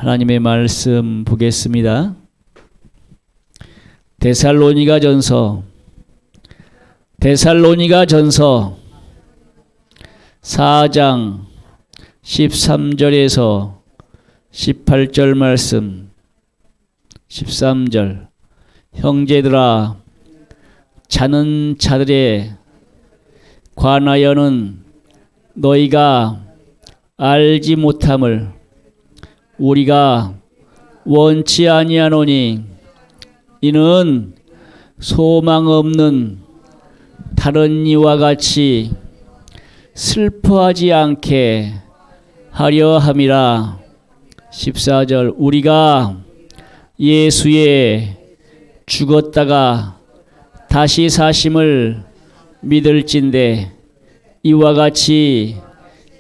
하나님의 말씀 보겠습니다. 데살로니가전서 4장 13절에서 18절 말씀. 13절. 형제들아, 자는 자들에 관하여는 너희가 알지 못함을 우리가 원치 아니하노니, 이는 소망 없는 다른 이와 같이 슬퍼하지 않게 하려 함이라. 14절. 우리가 예수의 죽었다가 다시 사심을 믿을진대 이와 같이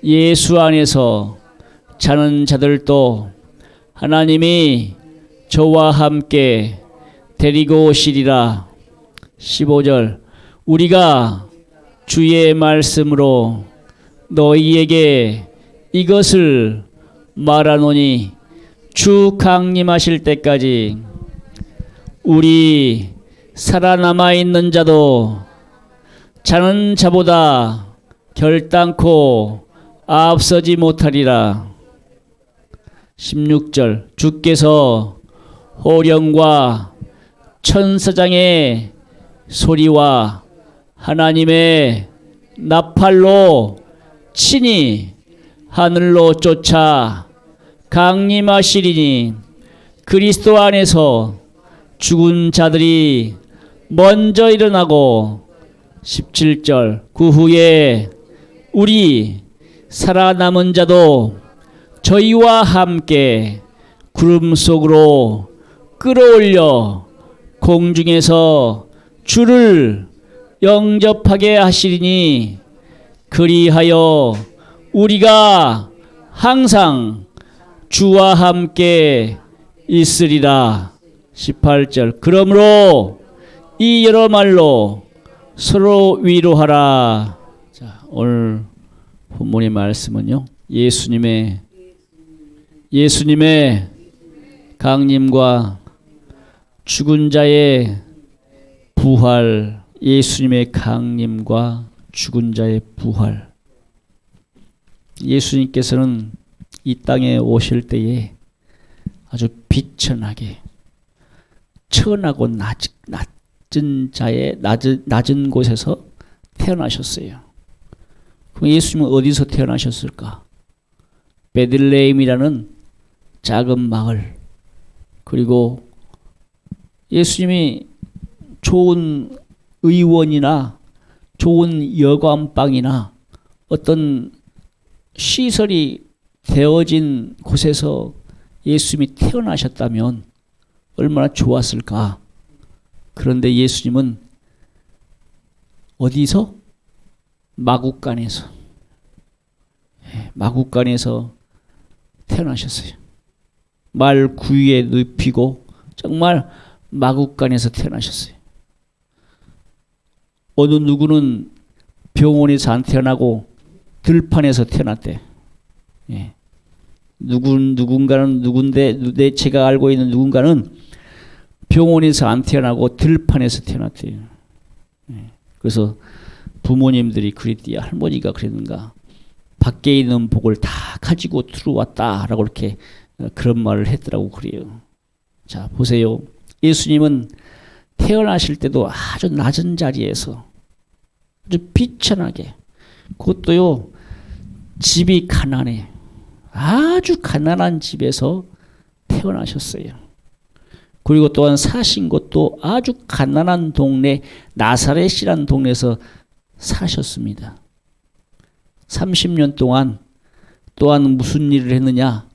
예수 안에서 자는 자들도 하나님이 저와 함께 데리고 오시리라. 15절. 우리가 주의 말씀으로 너희에게 이것을 말하노니 주 강림하실 때까지 우리 살아남아 있는 자도 자는 자보다 결단코 앞서지 못하리라. 16절. 주께서 호령과 천사장의 소리와 하나님의 나팔로 친히 하늘로 쫓아 강림하시리니 그리스도 안에서 죽은 자들이 먼저 일어나고. 17절. 그 후에 우리 살아남은 자도 저희와 함께 구름 속으로 끌어올려 공중에서 주를 영접하게 하시리니 그리하여 우리가 항상 주와 함께 있으리라. 18절. 그러므로 이 여러 말로 서로 위로하라. 자, 오늘 본문의 말씀은요, 예수님의 강림과 죽은 자의 부활. 예수님의 강림과 죽은 자의 부활. 예수님께서는 이 땅에 오실 때에 아주 비천하게 천하고 낮은 곳에서 태어나셨어요. 그럼 예수님은 어디서 태어나셨을까? 베들레헴이라는 작은 마을. 그리고 예수님이 좋은 의원이나 좋은 여관방이나 어떤 시설이 되어진 곳에서 예수님이 태어나셨다면 얼마나 좋았을까? 그런데 예수님은 어디서? 마구간에서 태어나셨어요. 말 구유에 눕히고 정말 마구간에서 태어나셨어요. 어느 누구는 병원에서 안 태어나고 들판에서 태어났대. 예. 누군가는 누군데 제가 알고 있는 누군가는 병원에서 안 태어나고 들판에서 태어났대요. 예. 그래서 부모님들이 그랬디야, 할머니가 그랬는가, 밖에 있는 복을 다 가지고 들어왔다라고 이렇게 그런 말을 했더라고. 그래요. 자, 보세요. 예수님은 태어나실 때도 아주 낮은 자리에서 아주 비천하게, 그것도요, 집이 가난해. 아주 가난한 집에서 태어나셨어요. 그리고 또한 사신 곳도 아주 가난한 동네, 나사렛이라는 동네에서 사셨습니다. 30년 동안 또한 무슨 일을 했느냐?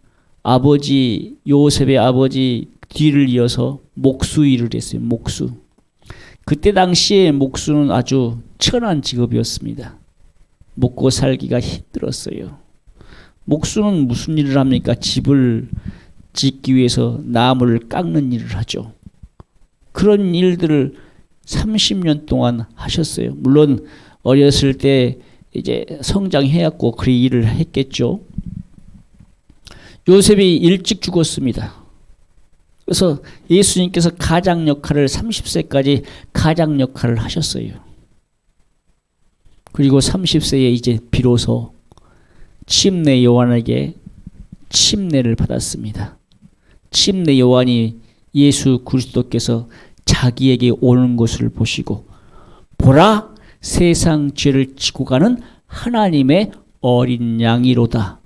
요셉의 아버지 뒤를 이어서 목수 일을 했어요. 목수. 그때 당시에 목수는 아주 천한 직업이었습니다. 먹고 살기가 힘들었어요. 목수는 무슨 일을 합니까? 집을 짓기 위해서 나무를 깎는 일을 하죠. 그런 일들을 30년 동안 하셨어요. 물론 어렸을 때 이제 성장해갖고 그 일을 했겠죠. 요셉이 일찍 죽었습니다. 그래서 예수님께서 가장 역할을 30세까지 가장 역할을 하셨어요. 그리고 30세에 이제 비로소 침례 요한에게 침례를 받았습니다. 침례 요한이 예수 그리스도께서 자기에게 오는 것을 보시고 보라 세상 죄를 지고 가는 하나님의 어린 양이로다.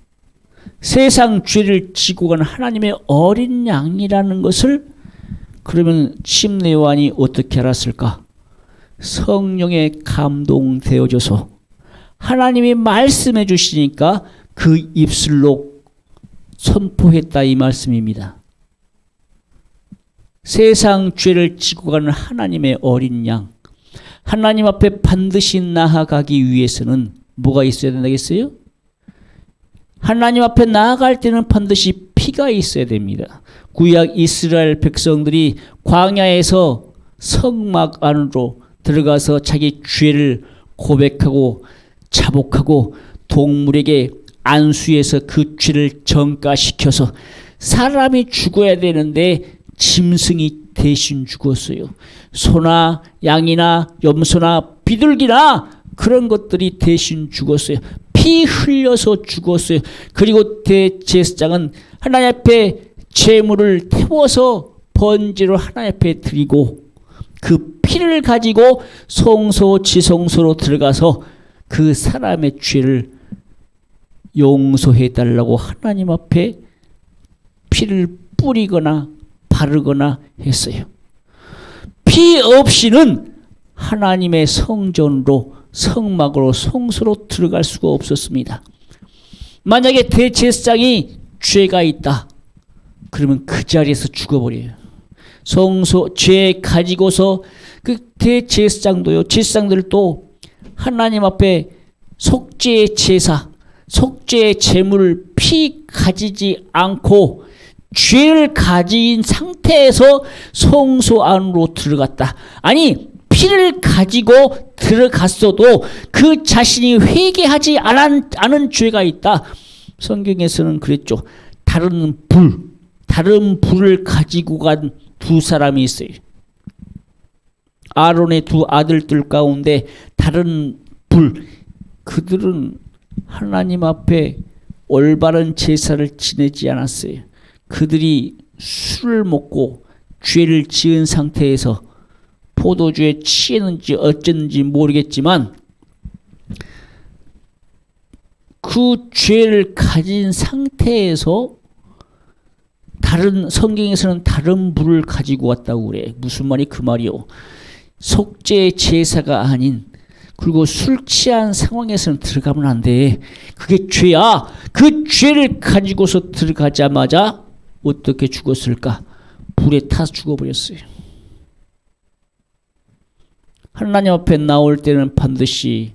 세상 죄를 지고 가는 하나님의 어린 양이라는 것을 그러면 침례 요한이 어떻게 알았을까? 성령에 감동되어져서 하나님이 말씀해 주시니까 그 입술로 선포했다 이 말씀입니다. 세상 죄를 지고 가는 하나님의 어린 양, 하나님 앞에 반드시 나아가기 위해서는 뭐가 있어야 된다겠어요? 하나님 앞에 나아갈 때는 반드시 피가 있어야 됩니다. 구약 이스라엘 백성들이 광야에서 성막 안으로 들어가서 자기 죄를 고백하고 자복하고 동물에게 안수해서 그 죄를 전가시켜서 사람이 죽어야 되는데 짐승이 대신 죽었어요. 소나 양이나 염소나 비둘기나 그런 것들이 대신 죽었어요. 피 흘려서 죽었어요. 그리고 대제사장은 하나님 앞에 제물을 태워서 번제로 하나님 앞에 드리고 그 피를 가지고 성소 지성소로 들어가서 그 사람의 죄를 용서해 달라고 하나님 앞에 피를 뿌리거나 바르거나 했어요. 피 없이는 하나님의 성전으로 성막으로 성소로 들어갈 수가 없었습니다. 만약에 대제사장이 죄가 있다 그러면 그 자리에서 죽어버려요. 성소 죄 가지고서 그 대제사장도요, 제사장들도 하나님 앞에 속죄의 제사, 속죄의 제물을 피 가지지 않고 죄를 가진 상태에서 성소 안으로 들어갔다. 아니 피를 가지고 들어갔어도 그 자신이 회개하지 않은 죄가 있다. 성경에서는 그랬죠. 다른 불을 가지고 간 두 사람이 있어요. 아론의 두 아들들 가운데 다른 그들은 하나님 앞에 올바른 제사를 지내지 않았어요. 그들이 술을 먹고 죄를 지은 상태에서 포도주에 취했는지 어쨌는지 모르겠지만 그 죄를 가진 상태에서 성경에서는 다른 불을 가지고 왔다고 그래. 무슨 말이 그 말이요. 속죄 제사가 아닌 그리고 술 취한 상황에서는 들어가면 안 돼. 그게 죄야. 그 죄를 가지고서 들어가자마자 어떻게 죽었을까? 불에 타서 죽어버렸어요. 하나님 앞에 나올 때는 반드시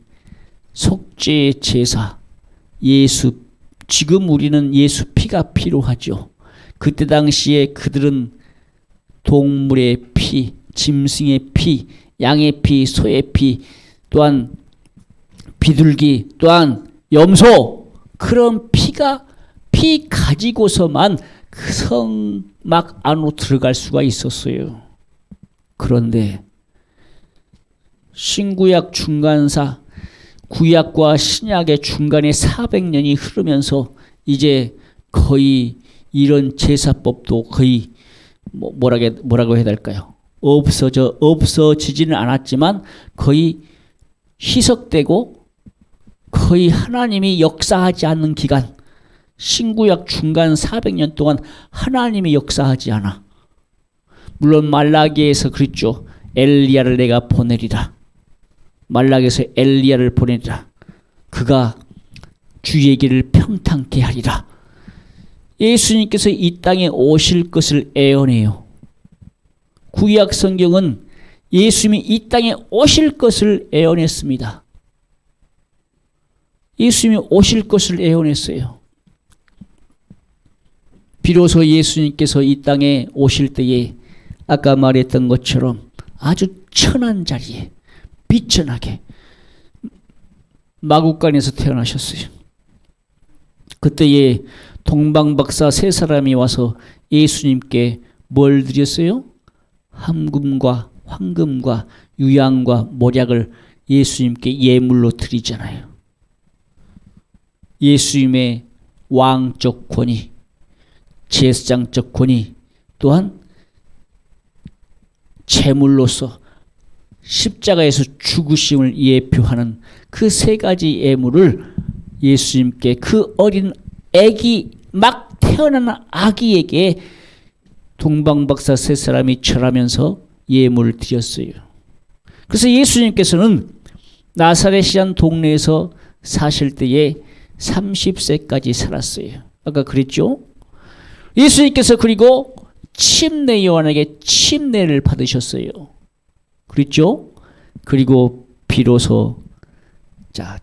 속죄 제사, 지금 우리는 예수 피가 필요하죠. 그때 당시에 그들은 동물의 피, 짐승의 피, 양의 피, 소의 피, 또한 비둘기, 또한 염소, 그런 피 가지고서만 그 성막 안으로 들어갈 수가 있었어요. 그런데 신구약 중간사, 구약과 신약의 중간에 400년이 흐르면서 이제 거의 이런 제사법도 거의 뭐라고 해야 될까요? 없어지지는 않았지만 거의 희석되고 거의 하나님이 역사하지 않는 기간, 신구약 중간 400년 동안 하나님이 역사하지 않아. 물론 말라기에서 그랬죠. 엘리야를 내가 보내리라. 말라기에서 엘리야를 보내리라. 그가 주의 길을 평탄케 하리라. 예수님께서 이 땅에 오실 것을 예언해요. 구약 성경은 예수님이 이 땅에 오실 것을 예언했습니다. 예수님이 오실 것을 예언했어요. 비로소 예수님께서 이 땅에 오실 때에 아까 말했던 것처럼 아주 천한 자리에 비천하게 마구간에서 태어나셨어요. 그때에 동방박사 세 사람이 와서 예수님께 뭘 드렸어요? 함금과 황금과 유향과 모략을 예수님께 예물로 드리잖아요. 예수님의 왕적 권위, 제사장적 권위, 또한 제물로서 십자가에서 죽으심을 예표하는 그 세 가지 예물을 예수님께, 그 어린 아기, 막 태어난 아기에게 동방박사 세 사람이 절하면서 예물을 드렸어요. 그래서 예수님께서는 나사렛이란 동네에서 사실 때에 30세까지 살았어요. 아까 그랬죠? 예수님께서 그리고 침례 요한에게 침례를 받으셨어요. 그랬죠? 그리고 비로소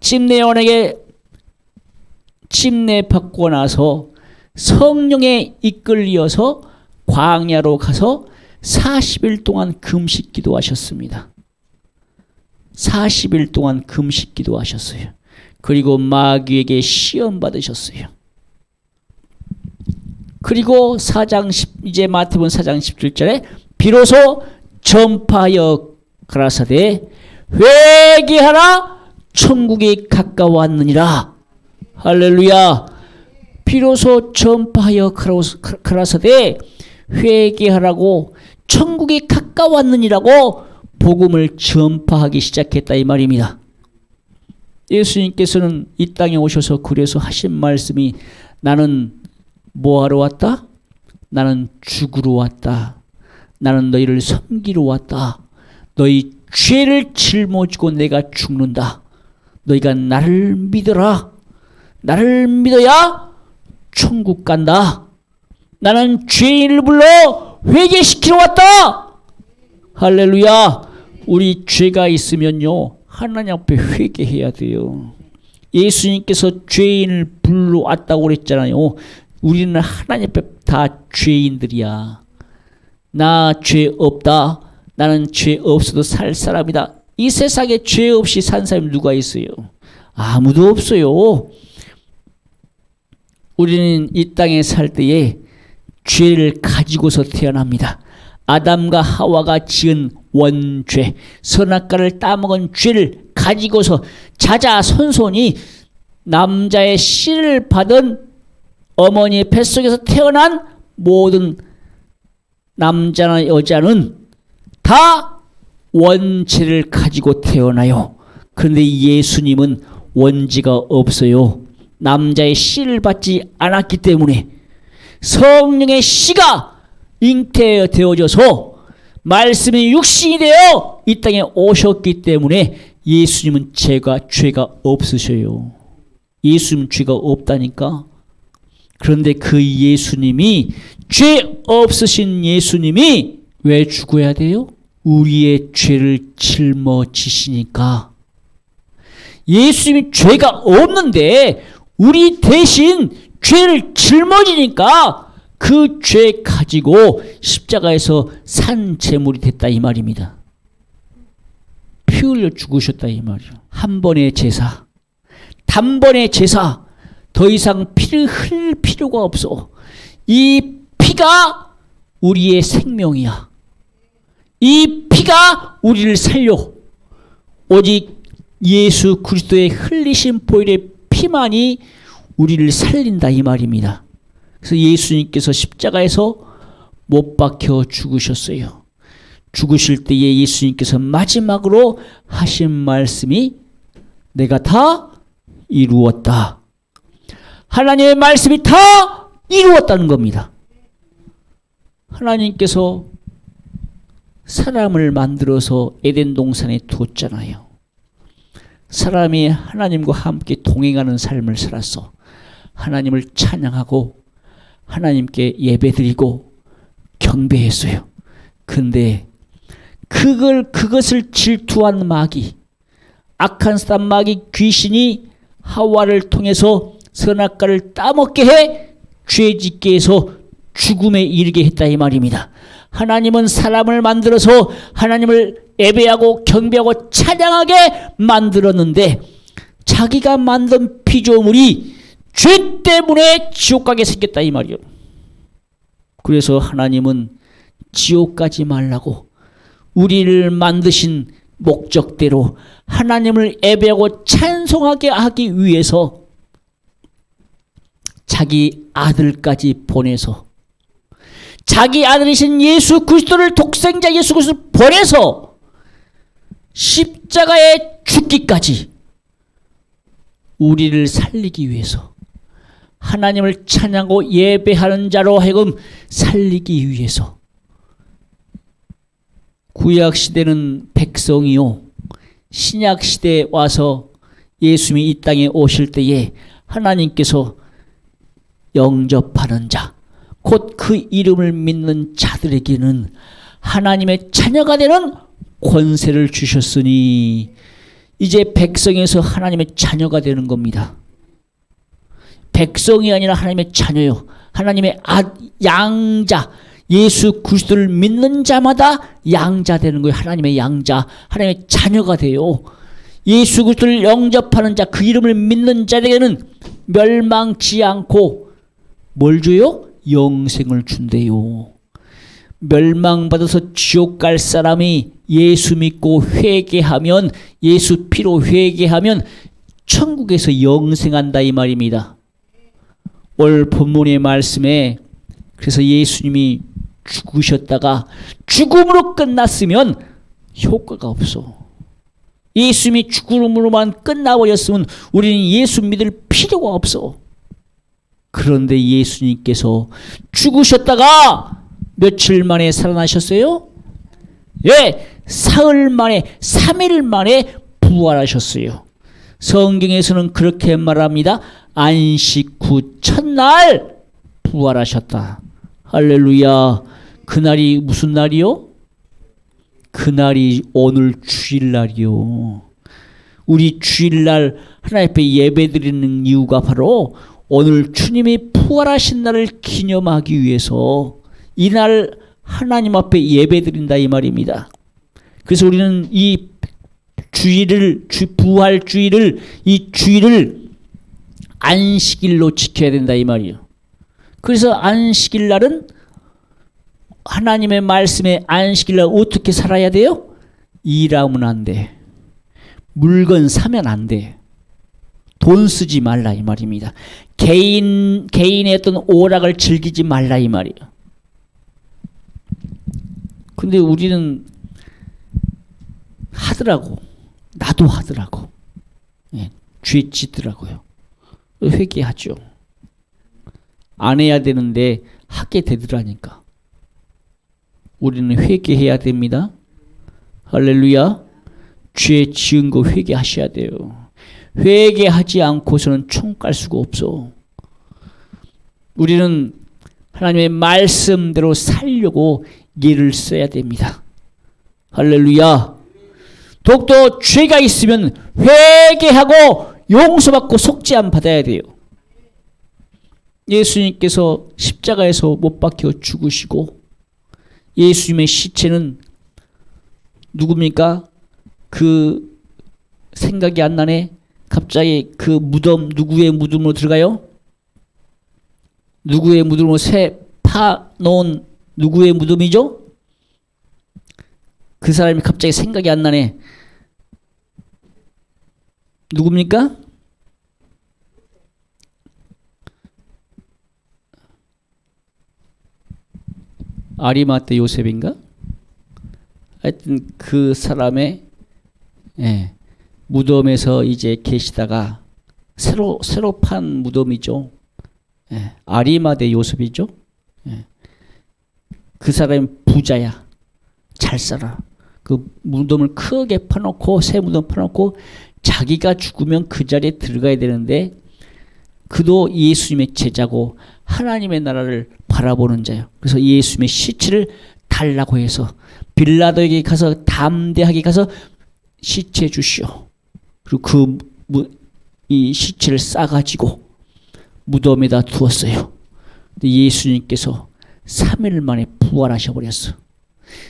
침례 요한에게 침례 받고 나서 성령에 이끌려서 광야로 가서 40일 동안 금식 기도하셨습니다. 40일 동안 금식 기도하셨어요. 그리고 마귀에게 시험 받으셨어요. 그리고 이제 마태복음 4장 17절에 비로소 전파하여 가라사대 회개하라 천국이 가까웠느니라. 할렐루야. 비로소 전파하여 가라사대 회개하라고 천국이 가까웠느니라고 복음을 전파하기 시작했다 이 말입니다. 예수님께서는 이 땅에 오셔서 그래서 하신 말씀이 나는 뭐하러 왔다? 나는 죽으러 왔다. 나는 너희를 섬기러 왔다. 너희 죄를 짊어지고 내가 죽는다. 너희가 나를 믿어라. 나를 믿어야 천국 간다. 나는 죄인을 불러 회개시키러 왔다. 할렐루야. 우리 죄가 있으면요 하나님 앞에 회개해야 돼요. 예수님께서 죄인을 불러왔다고 그랬잖아요. 우리는 하나님 앞에 다 죄인들이야. 나 죄 없다. 나는 죄 없어도 살 사람이다. 이 세상에 죄 없이 산 사람이 누가 있어요? 아무도 없어요. 우리는 이 땅에 살 때에 죄를 가지고서 태어납니다. 아담과 하와가 지은 원죄, 선악과를 따먹은 죄를 가지고서 자자손손이 남자의 씨를 받은 어머니의 뱃속에서 태어난 모든 남자나 여자는 다 원죄를 가지고 태어나요. 그런데 예수님은 원죄가 없어요. 남자의 씨를 받지 않았기 때문에 성령의 씨가 잉태되어져서 말씀이 육신이 되어 이 땅에 오셨기 때문에 예수님은 죄가 없으셔요. 예수님 죄가 없다니까. 그런데 그 예수님이, 죄 없으신 예수님이 왜 죽어야 돼요? 우리의 죄를 짊어지시니까. 예수님이 죄가 없는데 우리 대신 죄를 짊어지니까 그 죄 가지고 십자가에서 산 제물이 됐다 이 말입니다. 피 흘려 죽으셨다 이 말이에요. 한 번의 제사, 단번의 제사, 더 이상 피를 흘릴 필요가 없어. 이 피가 우리의 생명이야. 이 피가 우리를 살려. 오직 예수 그리스도의 흘리신 보혈의 피만이 우리를 살린다 이 말입니다. 그래서 예수님께서 십자가에서 못 박혀 죽으셨어요. 죽으실 때에 예수님께서 마지막으로 하신 말씀이 내가 다 이루었다. 하나님의 말씀이 다 이루었다는 겁니다. 하나님께서 사람을 만들어서 에덴 동산에 두었잖아요. 사람이 하나님과 함께 동행하는 삶을 살았어. 하나님을 찬양하고 하나님께 예배드리고 경배했어요. 근데 그것을 질투한 마귀, 악한 사람 마귀 귀신이 하와를 통해서 선악과를 따먹게 해 죄짓게 해서 죽음에 이르게 했다 이 말입니다. 하나님은 사람을 만들어서 하나님을 예배하고 경배하고 찬양하게 만들었는데 자기가 만든 피조물이 죄 때문에 지옥 가게 생겼다 이 말이요. 그래서 하나님은 지옥 가지 말라고 우리를 만드신 목적대로 하나님을 예배하고 찬송하게 하기 위해서 자기 아들까지 보내서, 자기 아들이신 예수 그리스도를, 독생자 예수 그리스도를 보내서 십자가에 죽기까지 우리를 살리기 위해서, 하나님을 찬양하고 예배하는 자로 하여금 살리기 위해서. 구약시대는 백성이요, 신약시대에 와서 예수님이 이 땅에 오실 때에 하나님께서 영접하는 자, 곧 그 이름을 믿는 자들에게는 하나님의 자녀가 되는 권세를 주셨으니 이제 백성에서 하나님의 자녀가 되는 겁니다. 백성이 아니라 하나님의 자녀요. 하나님의 양자, 예수 그리스도를 믿는 자마다 양자 되는 거예요. 하나님의 양자, 하나님의 자녀가 돼요. 예수 그리스도를 영접하는 자, 그 이름을 믿는 자에게는 멸망치 않고 뭘 줘요? 영생을 준대요. 멸망받아서 지옥 갈 사람이 예수 믿고 회개하면, 예수 피로 회개하면 천국에서 영생한다 이 말입니다. 오늘 본문의 말씀에 그래서 예수님이 죽으셨다가 죽음으로 끝났으면 효과가 없어. 예수님이 죽음으로만 끝나버렸으면 우리는 예수 믿을 필요가 없어. 그런데 예수님께서 죽으셨다가 며칠 만에 살아나셨어요? 예, 사흘 만에, 3일 만에 부활하셨어요. 성경에서는 그렇게 말합니다. 안식 후 첫날 부활하셨다. 할렐루야. 그날이 무슨 날이요? 그날이 오늘 주일날이요. 우리 주일날 하나님 앞에 예배드리는 이유가 바로 오늘 주님이 부활하신 날을 기념하기 위해서 이날 하나님 앞에 예배드린다 이 말입니다. 그래서 우리는 이 주일을, 부활 주일을, 이 주일을 안식일로 지켜야 된다 이 말이에요. 그래서 안식일 날은 하나님의 말씀에 안식일 날 어떻게 살아야 돼요? 일하면 안 돼. 물건 사면 안 돼. 돈 쓰지 말라 이 말입니다. 개인의 어떤 오락을 즐기지 말라 이 말이에요. 근데 우리는 하더라고. 나도 하더라고. 예, 죄 짓더라고요. 회개하죠. 안 해야 되는데 하게 되더라니까. 우리는 회개해야 됩니다. 할렐루야. 죄 지은 거 회개하셔야 돼요. 회개하지 않고서는 총 깔 수가 없어. 우리는 하나님의 말씀대로 살려고 일을 써야 됩니다. 할렐루야. 더욱더 죄가 있으면 회개하고 용서받고 속죄함 받아야 돼요. 예수님께서 십자가에서 못 박혀 죽으시고 예수님의 시체는 누굽니까? 그 생각이 안 나네. 갑자기 그 무덤, 누구의 무덤으로 들어가요? 누구의 무덤으로 새 파놓은 누구의 무덤이죠? 그 사람이 갑자기 생각이 안 나네. 누굽니까? 아리마떼 요셉인가? 하여튼 그 사람의 무덤에서 이제 계시다가 새로 판 무덤이죠. 아리마떼 요셉이죠. 그 사람이 부자야. 잘 살아. 그 무덤을 크게 파놓고 새 무덤 파놓고 자기가 죽으면 그 자리에 들어가야 되는데 그도 예수님의 제자고 하나님의 나라를 바라보는 자예요. 그래서 예수님의 시체를 달라고 해서 빌라도에게 가서 담대하게 가서 시체 주시오. 그리고 이 시체를 싸가지고 무덤에다 두었어요. 근데 예수님께서 3일 만에 부활하셔버렸어.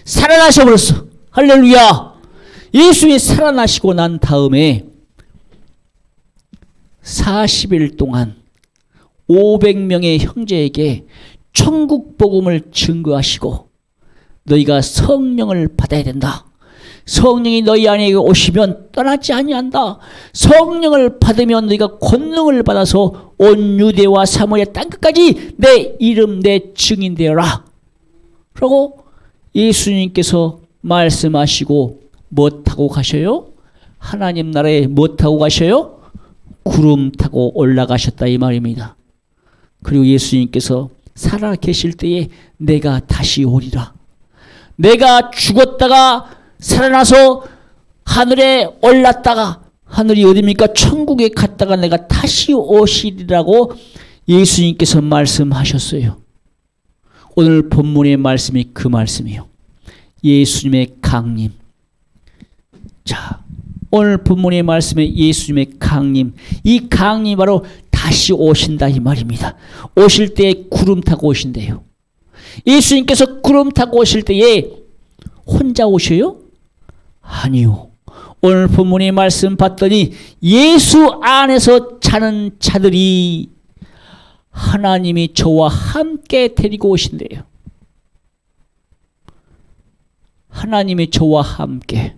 살아나셔버렸어. 할렐루야. 예수님이 살아나시고 난 다음에 40일 동안 500명의 형제에게 천국 복음을 증거하시고 너희가 성령을 받아야 된다. 성령이 너희 안에 오시면 떠나지 아니한다. 성령을 받으면 너희가 권능을 받아서 온 유대와 사마리아 땅끝까지 내 이름 내 증인 되어라. 라고 예수님께서 말씀하시고 뭐 타고 가셔요? 하나님 나라에 뭐 타고 가셔요? 구름 타고 올라가셨다 이 말입니다. 그리고 예수님께서 살아 계실 때에 내가 다시 오리라. 내가 죽었다가 살아나서 하늘에 올랐다가 하늘이 어디입니까? 천국에 갔다가 내가 다시 오시리라고 예수님께서 말씀하셨어요. 오늘 본문의 말씀이 그 말씀이에요. 예수님의 강림. 자, 오늘 본문의 말씀에 예수님의 강림. 이 강림이 바로 다시 오신다 이 말입니다. 오실 때 구름 타고 오신대요. 예수님께서 구름 타고 오실 때에 혼자 오셔요? 아니요. 오늘 본문의 말씀 봤더니 예수 안에서 자는 자들이 하나님이 저와 함께 데리고 오신대요. 하나님이 저와 함께.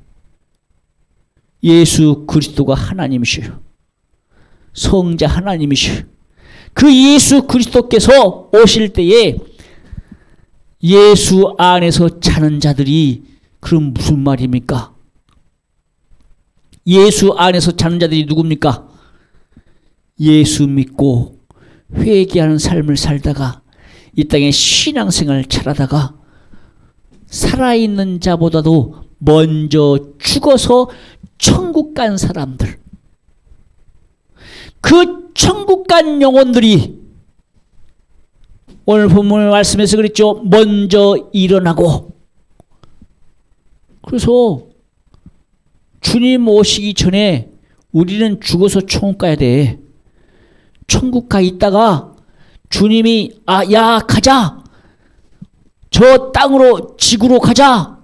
예수 그리스도가 하나님이시요. 성자 하나님이시요. 그 예수 그리스도께서 오실 때에 예수 안에서 자는 자들이 그럼 무슨 말입니까? 예수 안에서 자는 자들이 누굽니까? 예수 믿고 회개하는 삶을 살다가 이 땅에 신앙생활 잘하다가 살아있는 자보다도 먼저 죽어서 천국 간 사람들, 그 천국 간 영혼들이 오늘 본문의 말씀에서 그랬죠. 먼저 일어나고. 그래서 주님 오시기 전에 우리는 죽어서 천국 가야 돼. 천국 가 있다가 주님이 야 가자. 저 땅으로 지구로 가자.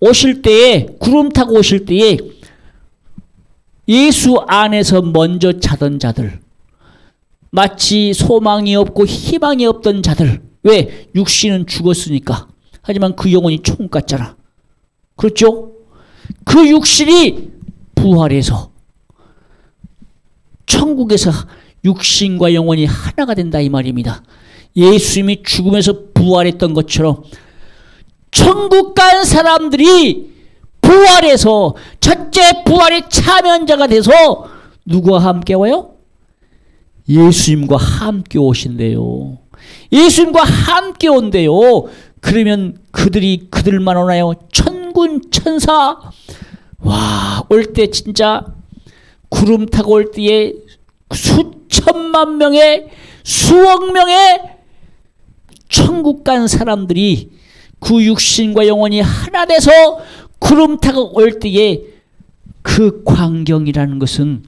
오실 때에 구름 타고 오실 때에 예수 안에서 먼저 자던 자들, 마치 소망이 없고 희망이 없던 자들. 왜? 육신은 죽었으니까. 하지만 그 영혼이 천국 갔잖아. 그렇죠? 그 육신이 부활해서 천국에서 육신과 영혼이 하나가 된다 이 말입니다. 예수님이 죽음에서 부활했던 것처럼 천국 간 사람들이 부활해서 첫째 부활의 참여자가 돼서 누구와 함께 와요? 예수님과 함께 오신대요. 예수님과 함께 온대요. 그러면 그들만 오나요? 천군 천사. 와, 올 때 진짜 구름 타고 올 때에 수천만 명의 수억 명의 천국 간 사람들이 그 육신과 영혼이 하나 돼서 구름 타고 올 때에 그 광경이라는 것은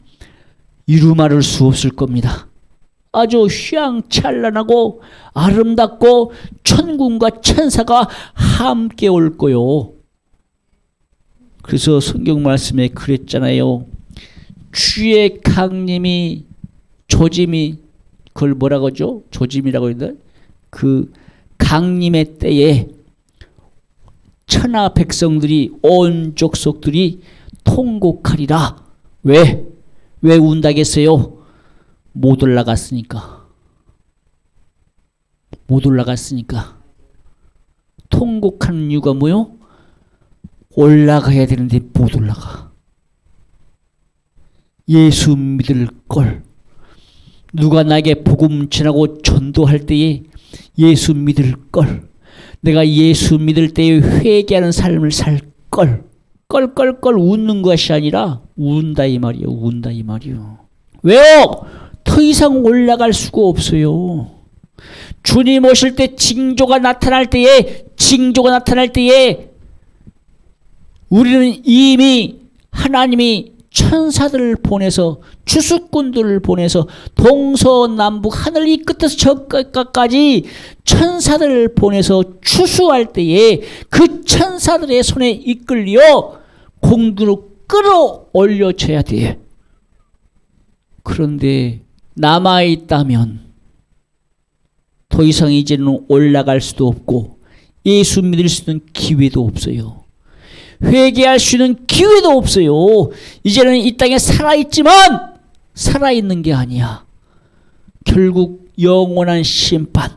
이루 말할 수 없을 겁니다. 아주 휘황찬란하고 아름답고 천군과 천사가 함께 올 거요. 그래서 성경 말씀에 그랬잖아요. 주의 강림이 조짐이 그걸 뭐라고 하죠? 조짐이라고 하는데 그 강림의 때에 천하 백성들이 온 족속들이 통곡하리라. 왜? 왜 운다겠어요? 못 올라갔으니까. 못 올라갔으니까. 통곡하는 이유가 뭐요? 올라가야 되는데 못 올라가. 예수 믿을 걸. 누가 나에게 복음 전하고 전도할 때에 예수 믿을 걸. 내가 예수 믿을 때에 회개하는 삶을 살 걸. 껄껄껄 웃는 것이 아니라 운다 이 말이에요. 운다 이 말이에요. 왜요? 더 이상 올라갈 수가 없어요. 주님 오실 때 징조가 나타날 때에 우리는 이미 하나님이 천사들을 보내서 추수꾼들을 보내서 동서남북 하늘 이 끝에서 저 끝까지 천사들을 보내서 추수할 때에 그 천사들의 손에 이끌려 공주로 끌어올려져야 돼. 그런데 남아있다면 더 이상 이제는 올라갈 수도 없고 예수 믿을 수 있는 기회도 없어요. 회개할 수 있는 기회도 없어요. 이제는 이 땅에 살아있지만 살아있는 게 아니야. 결국 영원한 심판,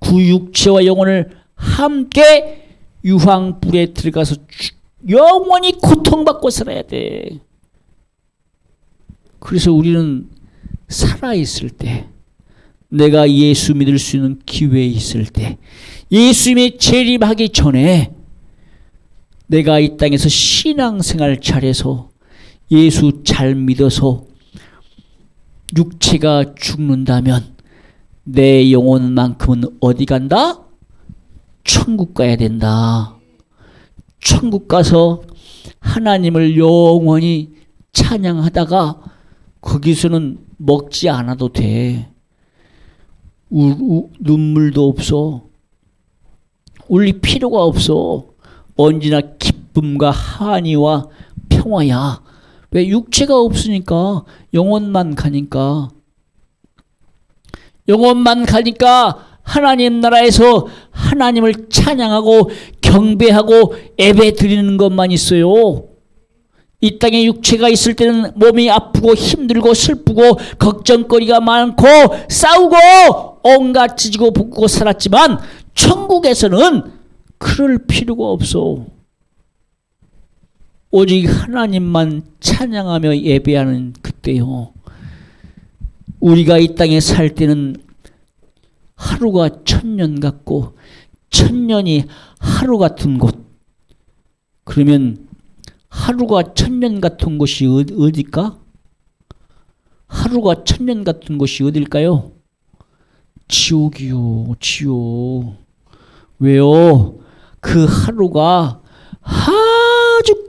구육체와 영혼을 함께 유황불에 들어가서 영원히 고통받고 살아야 돼. 그래서 우리는 살아있을 때, 내가 예수 믿을 수 있는 기회에 있을 때, 예수님의 재림하기 전에 내가 이 땅에서 신앙생활 잘해서 예수 잘 믿어서 육체가 죽는다면 내 영혼만큼은 어디 간다? 천국 가야 된다. 천국 가서 하나님을 영원히 찬양하다가 거기서는 먹지 않아도 돼. 눈물도 없어. 울릴 필요가 없어. 언제나 기쁨과 한의와 평화야. 왜? 육체가 없으니까. 영혼만 가니까. 영혼만 가니까 하나님 나라에서 하나님을 찬양하고 경배하고 예배 드리는 것만 있어요. 이 땅에 육체가 있을 때는 몸이 아프고 힘들고 슬프고 걱정거리가 많고 싸우고 온갖 찢고 볶고 살았지만 천국에서는 그럴 필요가 없어. 오직 하나님만 찬양하며 예배하는 그때요. 우리가 이 땅에 살 때는 하루가 천년 같고 천년이 하루 같은 곳. 그러면 하루가 천년 같은 곳이 어딜까? 하루가 천년 같은 곳이 어딜까요? 지옥이요, 지옥. 왜요? 그 하루가 아주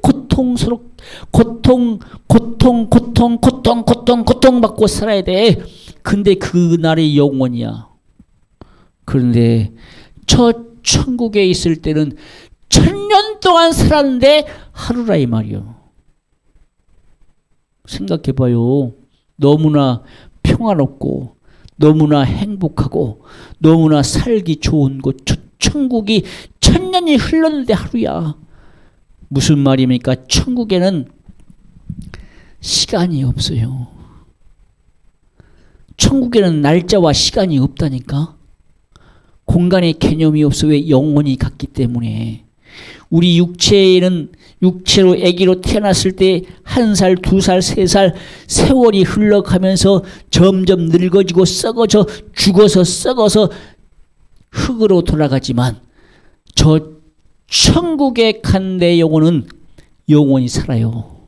고통받고 살아야 돼. 근데 그날이 영원이야. 그런데 저 천국에 있을 때는 천년 동안 살았는데 하루라 이 말이요. 생각해봐요. 너무나 평화롭고 너무나 행복하고 너무나 살기 좋은 곳, 저 천국이 천년이 흘렀는데 하루야. 무슨 말입니까? 천국에는 시간이 없어요. 천국에는 날짜와 시간이 없다니까. 공간의 개념이 없어. 왜? 영혼이 같기 때문에. 우리 육체는 육체로 아기로 태어났을 때 1살, 2살, 3살 세월이 흘러가면서 점점 늙어지고 썩어져 죽어서 썩어서 흙으로 돌아가지만 저 천국에 간 내 영혼은 영원히 살아요.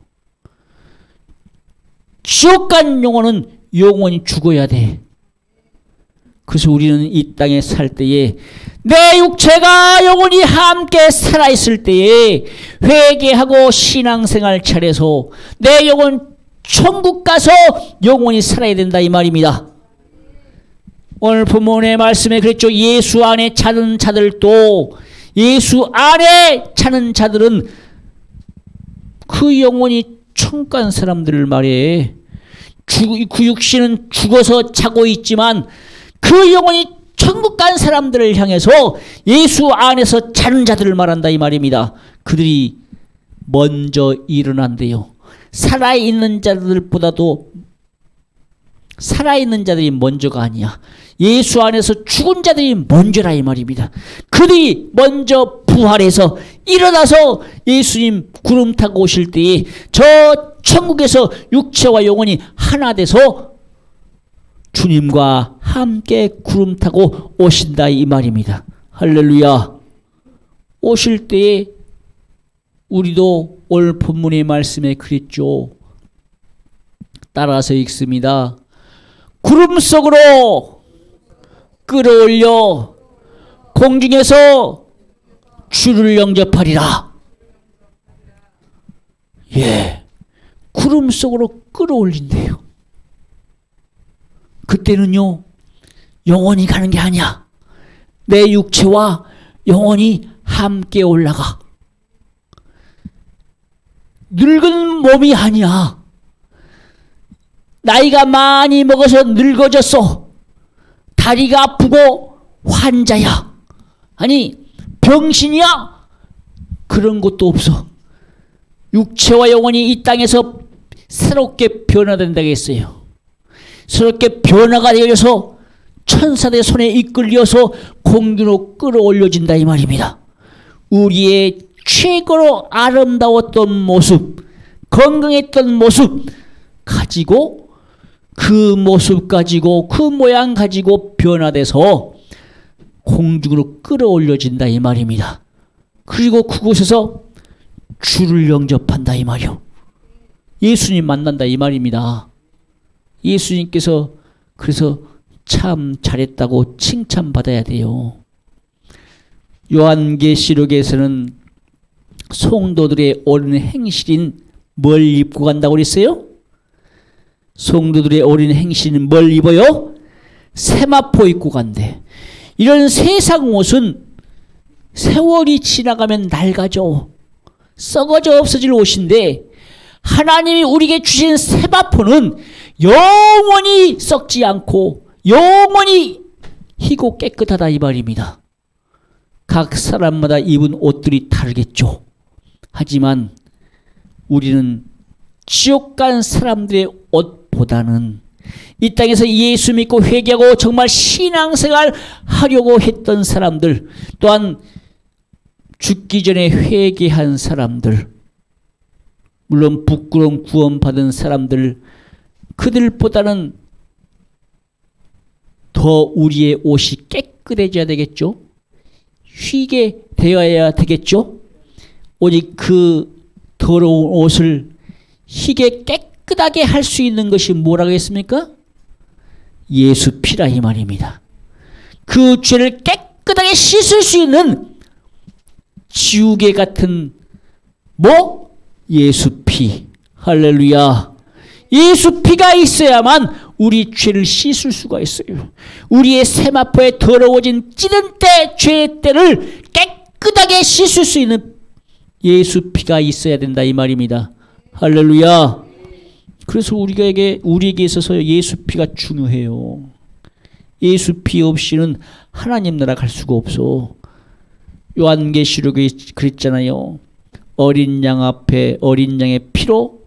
지옥 간 영혼은 영원히 죽어야 돼. 그래서 우리는 이 땅에 살 때에 내 육체가 영원히 함께 살아있을 때에 회개하고 신앙생활 잘해서 내 영혼 천국 가서 영원히 살아야 된다 이 말입니다. 오늘 본문의 말씀에 그랬죠. 예수 안에 차는 자들도, 예수 안에 차는 자들은 그 영혼이 천국 간 사람들을 말해. 그 육신은 죽어서 자고 있지만 그 영혼이 천국 간 사람들을 향해서 예수 안에서 자는 자들을 말한다 이 말입니다. 그들이 먼저 일어난대요. 살아있는 자들보다도 살아있는 자들이 먼저가 아니야. 예수 안에서 죽은 자들이 먼저라 이 말입니다. 그들이 먼저 부활해서 일어나서 예수님 구름 타고 오실 때에 저 천국에서 육체와 영혼이 하나 돼서 주님과 함께 구름 타고 오신다 이 말입니다. 할렐루야. 오실 때에 우리도 오늘 본문의 말씀에 그랬죠. 따라서 읽습니다. 구름 속으로 끌어올려 공중에서 주를 영접하리라. 예, 구름 속으로 끌어올린대요. 그때는요, 영원히 가는 게 아니야. 내 육체와 영혼이 함께 올라가. 늙은 몸이 아니야. 나이가 많이 먹어서 늙어졌어. 다리가 아프고 환자야? 아니 병신이야? 그런 것도 없어. 육체와 영혼이 이 땅에서 새롭게 변화된다고 했어요. 새롭게 변화가 되어서 천사들의 손에 이끌려서 공중으로 끌어올려진다 이 말입니다. 우리의 최고로 아름다웠던 모습, 건강했던 모습 가지고 그 모습 가지고 그 모양 가지고 변화돼서 공중으로 끌어올려진다 이 말입니다. 그리고 그곳에서 주를 영접한다 이 말이요. 예수님 만난다 이 말입니다. 예수님께서 그래서 참 잘했다고 칭찬받아야 돼요. 요한계시록에서는 성도들의 옳은 행실인 뭘 입고 간다고 그랬어요? 성도들의 옳은 행실은 뭘 입어요? 세마포 입고 간대. 이런 세상 옷은 세월이 지나가면 낡아져 썩어져 없어질 옷인데 하나님이 우리에게 주신 세마포는 영원히 썩지 않고 영원히 희고 깨끗하다 이 말입니다. 각 사람마다 입은 옷들이 다르겠죠. 하지만 우리는 지옥 간 사람들의 옷보다는 이 땅에서 예수 믿고 회개하고 정말 신앙생활 하려고 했던 사람들, 또한 죽기 전에 회개한 사람들, 물론 부끄러움 구원받은 사람들, 그들보다는 더 우리의 옷이 깨끗해져야 되겠죠. 휘게 되어야 되겠죠. 오직 그 더러운 옷을 희게 깨끗하게 할 수 있는 것이 뭐라고 했습니까? 예수 피라 이 말입니다. 그 죄를 깨끗하게 씻을 수 있는 지우개 같은 예수 피. 할렐루야. 예수 피가 있어야만 우리 죄를 씻을 수가 있어요. 우리의 세마포에 더러워진 찌든 때 죄의 때를 깨끗하게 씻을 수 있는 예수 피가 있어야 된다 이 말입니다. 할렐루야. 그래서 우리에게 있어서 예수 피가 중요해요. 예수 피 없이는 하나님 나라 갈 수가 없어. 요한계시록에 그랬잖아요. 어린 양 앞에 어린 양의 피로,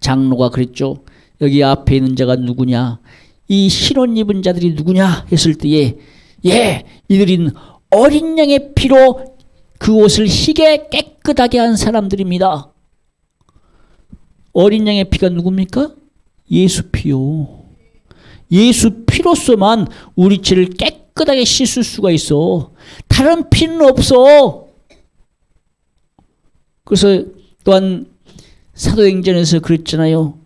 장로가 그랬죠. 여기 앞에 있는 자가 누구냐? 이 흰옷 입은 자들이 누구냐? 했을 때에 이들은 어린 양의 피로 그 옷을 희게 깨끗하게 한 사람들입니다. 어린 양의 피가 누굽니까? 예수 피요. 예수 피로서만 우리 죄를 깨끗하게 씻을 수가 있어. 다른 피는 없어. 그래서 또한 사도행전에서 그랬잖아요.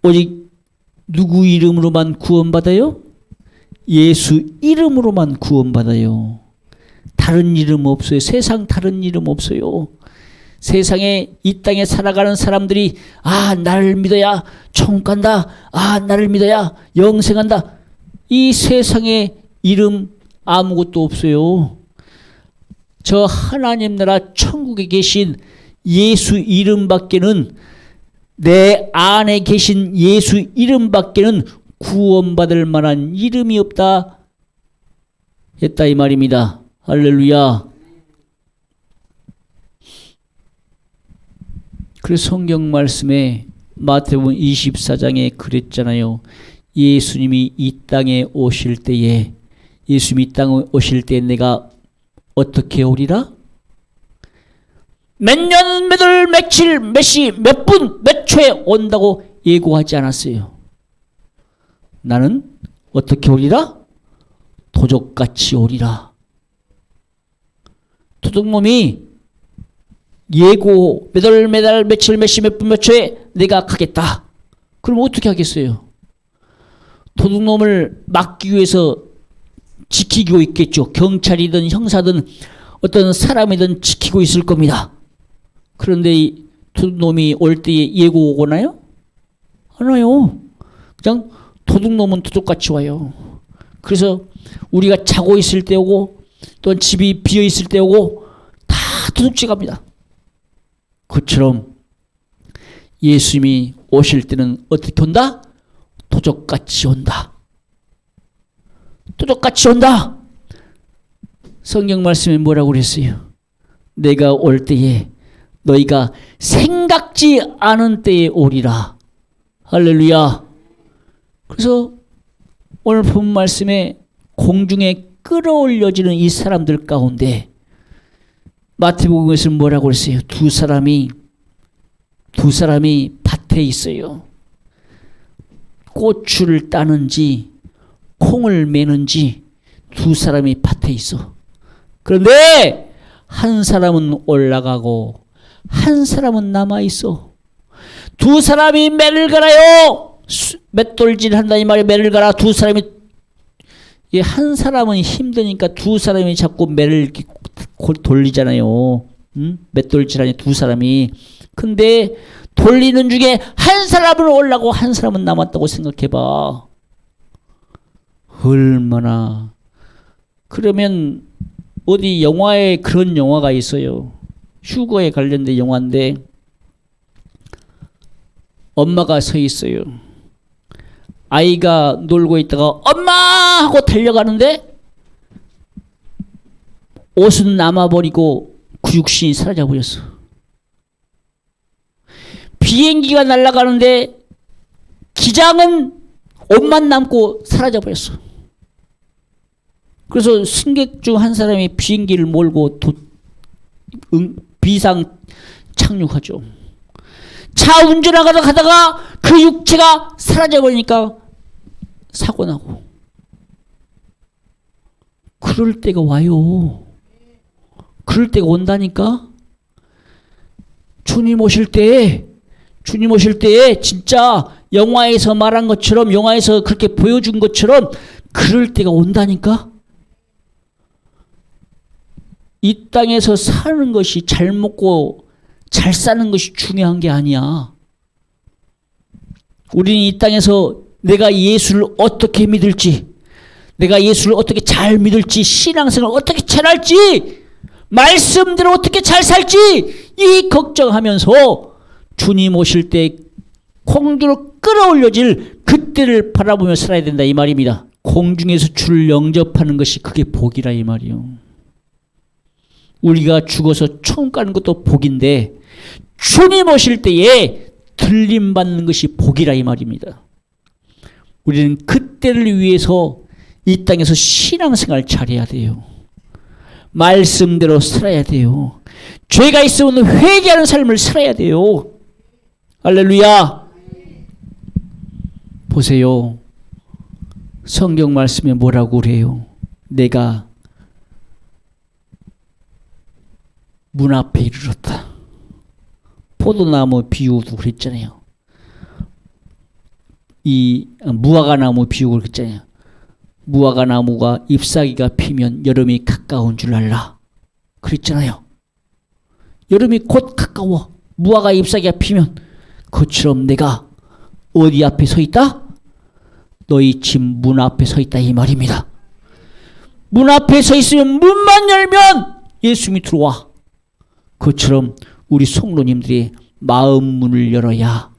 오직 누구 이름으로만 구원받아요? 예수 이름으로만 구원받아요. 다른 이름 없어요. 세상 다른 이름 없어요. 세상에 이 땅에 살아가는 사람들이 나를 믿어야 천국 간다. 나를 믿어야 영생한다. 이 세상에 이름 아무것도 없어요. 저 하나님 나라 천국에 계신 예수 이름밖에는, 내 안에 계신 예수 이름밖에는 구원받을 만한 이름이 없다 했다 이 말입니다. 할렐루야. 그래서 성경 말씀에 마태복음 24장에 그랬잖아요. 예수님이 이 땅에 오실 때에, 예수님이 이 땅에 오실 때 내가 어떻게 오리라? 몇 년, 몇 월, 며칠, 몇 시, 몇 분, 몇 초에 온다고 예고하지 않았어요. 나는 어떻게 오리라? 도적같이 오리라. 도둑놈이 예고 몇 월, 몇 달, 며칠, 몇 시, 몇 분, 몇 초에 내가 가겠다. 그럼 어떻게 하겠어요? 도둑놈을 막기 위해서 지키고 있겠죠. 경찰이든 형사든 어떤 사람이든 지키고 있을 겁니다. 그런데 이 도둑놈이 올 때에 예고 오거나요? 안 와요. 그냥 도둑놈은 도둑같이 와요. 그래서 우리가 자고 있을 때 오고, 또 집이 비어 있을 때 오고, 다 도둑질 갑니다. 그처럼 예수님이 오실 때는 어떻게 온다? 도적같이 온다. 도적같이 온다. 성경 말씀에 뭐라고 그랬어요? 내가 올 때에 너희가 생각지 않은 때에 오리라. 할렐루야. 그래서 오늘 본 말씀에 공중에 끌어올려지는 이 사람들 가운데 마태복음에서는 뭐라고 그랬어요? 두 사람이 밭에 있어요. 고추를 따는지 콩을 매는지 두 사람이 밭에 있어. 그런데 한 사람은 올라가고 한 사람은 남아 있어. 두 사람이 매를 갈아요. 맷돌질 한다 이 말이에요. 매를 갈아. 두 사람이, 한 사람은 힘드니까 두 사람이 자꾸 매를 이렇게 돌리잖아요. 맷돌질하니 두 사람이. 근데 돌리는 중에 한 사람은 올라가고 한 사람은 남았다고 생각해봐. 얼마나. 그러면 어디 영화에 그런 영화가 있어요. 휴거에 관련된 영화인데 엄마가 서 있어요. 아이가 놀고 있다가 엄마 하고 달려가는데 옷은 남아버리고 구육신이 사라져버렸어. 비행기가 날아가는데 기장은 옷만 남고 사라져버렸어. 그래서 승객 중 한 사람이 비행기를 몰고 비상 착륙하죠. 차 운전하다가 가다가 그 육체가 사라져버리니까 사고 나고. 그럴 때가 와요. 그럴 때가 온다니까. 주님 오실 때에 진짜 영화에서 말한 것처럼, 영화에서 그렇게 보여준 것처럼 그럴 때가 온다니까. 이 땅에서 사는 것이, 잘 먹고 잘 사는 것이 중요한 게 아니야. 우리는 이 땅에서 내가 예수를 어떻게 믿을지, 내가 예수를 어떻게 잘 믿을지, 신앙생활을 어떻게 잘할지, 말씀대로 어떻게 잘 살지, 이 걱정하면서 주님 오실 때 공중으로 끌어올려질 그때를 바라보며 살아야 된다 이 말입니다. 공중에서 주를 영접하는 것이 그게 복이라 이 말이요. 우리가 죽어서 총 가는 것도 복인데 주님 오실 때에 들림받는 것이 복이라 이 말입니다. 우리는 그때를 위해서 이 땅에서 신앙생활 잘해야 돼요. 말씀대로 살아야 돼요. 죄가 있으면 회개하는 삶을 살아야 돼요. 할렐루야. 보세요. 성경 말씀에 뭐라고 그래요? 내가 문 앞에 이르렀다. 포도나무 비유도 그랬잖아요. 이 무화과나무 비유를 그랬잖아요. 무화과나무가 잎사귀가 피면 여름이 가까운 줄 알라. 그랬잖아요. 여름이 곧 가까워. 무화과 잎사귀가 피면. 그처럼 내가 어디 앞에 서 있다? 너희 집 문 앞에 서 있다 이 말입니다. 문 앞에 서 있으면 문만 열면 예수님이 들어와. 그처럼 우리 성도님들이 마음 문을 열어야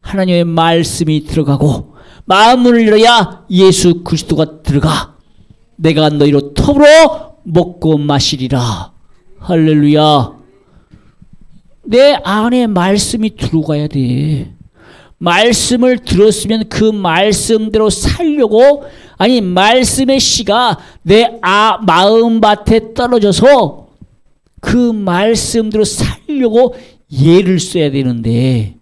하나님의 말씀이 들어가고, 마음 문을 열어야 예수 그리스도가 들어가. 내가 너희로 더불어 먹고 마시리라. 할렐루야. 내 안에 말씀이 들어가야 돼. 말씀을 들었으면 그 말씀대로 살려고, 아니 말씀의 씨가 내 마음밭에 떨어져서 그 말씀대로 살려고 예를 써야 되는데,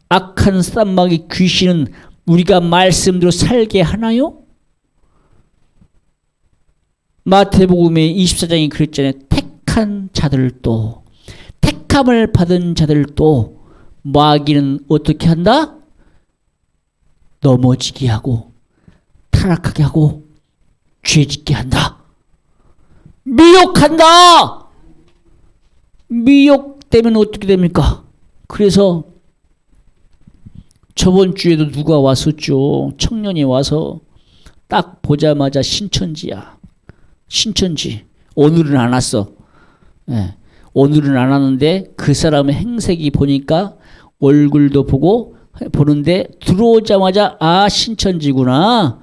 악한 쌈마귀 귀신은 우리가 말씀대로 살게 하나요? 마태복음의 24장이 그랬잖아요. 택한 자들도, 택함을 받은 자들도 마귀는 어떻게 한다? 넘어지게 하고 타락하게 하고 죄짓게 한다. 미혹한다. 미혹되면 어떻게 됩니까? 그래서 저번 주에도 누가 왔었죠. 청년이 와서 딱 보자마자 신천지야. 신천지. 오늘은 안 왔어. 네. 오늘은 안 왔는데 그 사람의 행색이 보니까 얼굴도 보는데 들어오자마자 아 신천지구나.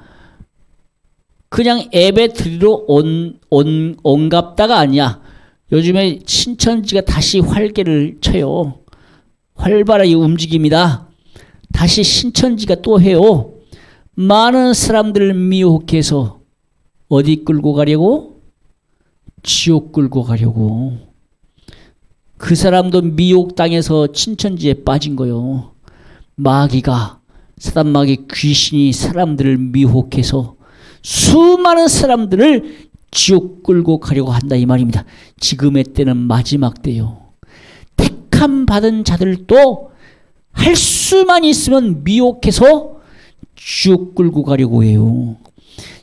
그냥 예배 드리러 온갑다가 아니야. 요즘에 신천지가 다시 활개를 쳐요. 활발하게 움직입니다. 다시 신천지가 또 해요. 많은 사람들을 미혹해서 어디 끌고 가려고? 지옥 끌고 가려고. 그 사람도 미혹당해서 신천지에 빠진 거요. 마귀가, 사단 마귀 귀신이 사람들을 미혹해서 수많은 사람들을 지옥 끌고 가려고 한다 이 말입니다. 지금의 때는 마지막 때요. 택함 받은 자들도 할 수만 있으면 미혹해서 지옥 끌고 가려고 해요.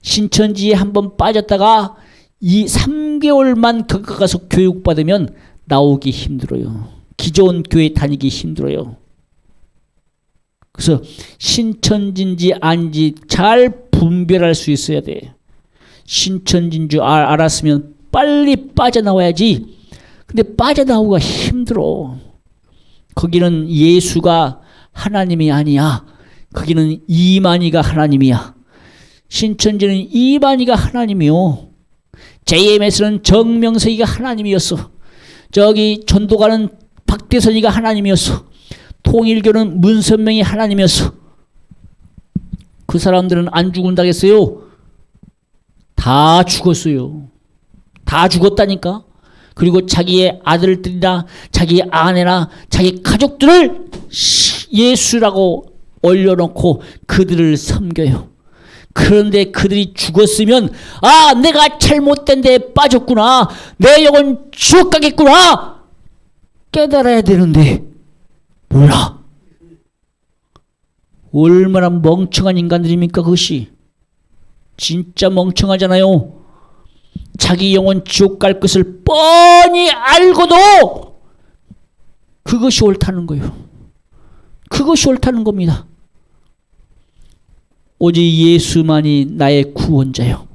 신천지에 한번 빠졌다가 3개월만 가서 교육받으면 나오기 힘들어요. 기존 교회 다니기 힘들어요. 그래서 신천지인지 아닌지 잘 분별할 수 있어야 돼. 신천지인 줄 알았으면 빨리 빠져나와야지. 근데 빠져나오기가 힘들어. 거기는 예수가 하나님이 아니야. 거기는 이만희가 하나님이야. 신천지는 이만희가 하나님이요. JMS는 정명석이가 하나님이었어. 저기 전도가는 박대선이가 하나님이었어. 통일교는 문선명이 하나님이었어. 그 사람들은 안 죽은다겠어요? 다 죽었어요. 다 죽었다니까. 그리고 자기의 아들들이나 자기 아내나 자기 가족들을 예수라고 올려놓고 그들을 섬겨요. 그런데 그들이 죽었으면 아, 내가 잘못된 데에 빠졌구나. 내 영혼 지옥 가겠구나. 깨달아야 되는데 몰라. 얼마나 멍청한 인간들입니까 그것이. 진짜 멍청하잖아요. 자기 영혼 지옥 갈 것을 뻔히 알고도 그것이 옳다는 거예요. 그것이 옳다는 겁니다. 오직 예수만이 나의 구원자요.